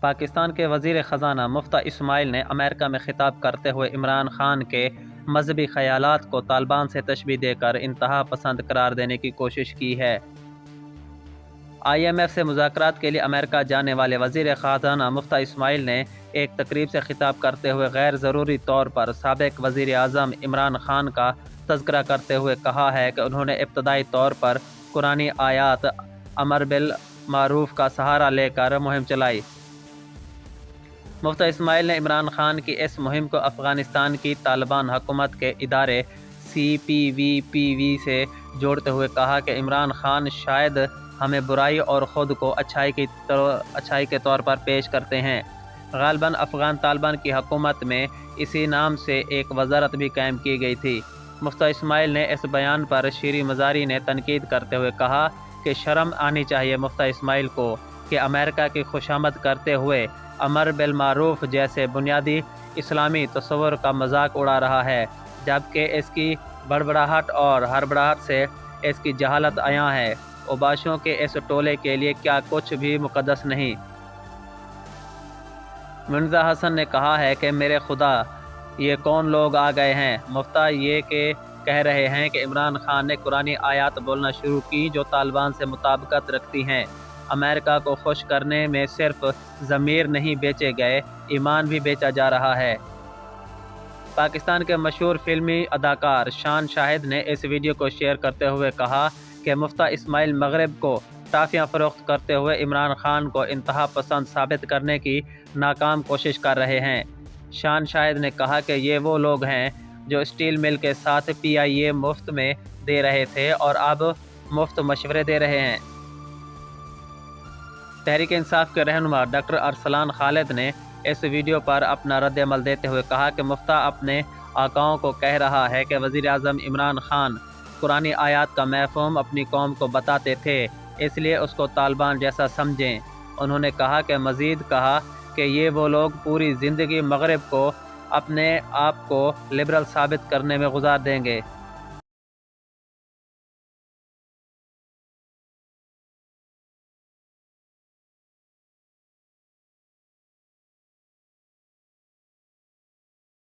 پاکستان کے وزیر خزانہ مفتیٰ اسماعیل نے امریکہ میں خطاب کرتے ہوئے عمران خان کے مذہبی خیالات کو طالبان سے تشبیہ دے کر انتہا پسند قرار دینے کی کوشش کی ہے۔ IMF سے مذاکرات کے لیے امریکہ جانے والے وزیر خزانہ مفتیٰ اسماعیل نے ایک تقریب سے خطاب کرتے ہوئے غیر ضروری طور پر سابق وزیر اعظم عمران خان کا تذکرہ کرتے ہوئے کہا ہے کہ انہوں نے ابتدائی طور پر قرآنی آیات امر بالمعروف کا سہارا لے کر مہم چلائی۔ مفتیٰ اسماعیل نے عمران خان کی اس مہم کو افغانستان کی طالبان حکومت کے ادارے CPVPV سے جوڑتے ہوئے کہا کہ عمران خان شاید ہمیں برائی اور خود کو اچھائی کے طور پر پیش کرتے ہیں۔ غالباً افغان طالبان کی حکومت میں اسی نام سے ایک وزارت بھی قائم کی گئی تھی۔ مفتیٰ اسماعیل نے اس بیان پر شیریں مزاری نے تنقید کرتے ہوئے کہا کہ شرم آنی چاہیے مفتیٰ اسماعیل کو کہ امریکہ کی خوشامد کرتے ہوئے امر بالمعروف جیسے بنیادی اسلامی تصور کا مذاق اڑا رہا ہے، جبکہ اس کی بڑبڑاہٹ اور ہڑبڑاہٹ سے اس کی جہالت عیاں ہے۔ اوباشوں کے اس ٹولے کے لیے کیا کچھ بھی مقدس نہیں۔ منزہ حسن نے کہا ہے کہ میرے خدا یہ کون لوگ آ گئے ہیں۔ مفتیٰ یہ کہہ رہے ہیں کہ عمران خان نے قرآنی آیات بولنا شروع کی جو طالبان سے مطابقت رکھتی ہیں۔ امریکہ کو خوش کرنے میں صرف ضمیر نہیں بیچے گئے، ایمان بھی بیچا جا رہا ہے۔ پاکستان کے مشہور فلمی اداکار شان شاہد نے اس ویڈیو کو شیئر کرتے ہوئے کہا کہ مفتیٰ اسماعیل مغرب کو ٹافیاں فروخت کرتے ہوئے عمران خان کو انتہا پسند ثابت کرنے کی ناکام کوشش کر رہے ہیں۔ شان شاہد نے کہا کہ یہ وہ لوگ ہیں جو اسٹیل مل کے ساتھ PIA مفت میں دے رہے تھے اور اب مفت مشورے دے رہے ہیں۔ تحریک انصاف کے رہنما ڈاکٹر ارسلان خالد نے اس ویڈیو پر اپنا رد عمل دیتے ہوئے کہا کہ مفتیٰ اپنے آقاؤں کو کہہ رہا ہے کہ وزیر اعظم عمران خان قرآنی آیات کا مفہوم اپنی قوم کو بتاتے تھے، اس لیے اس کو طالبان جیسا سمجھیں۔ انہوں نے کہا کہ مزید کہا کہ یہ وہ لوگ پوری زندگی مغرب کو اپنے آپ کو لبرل ثابت کرنے میں گزار دیں گے۔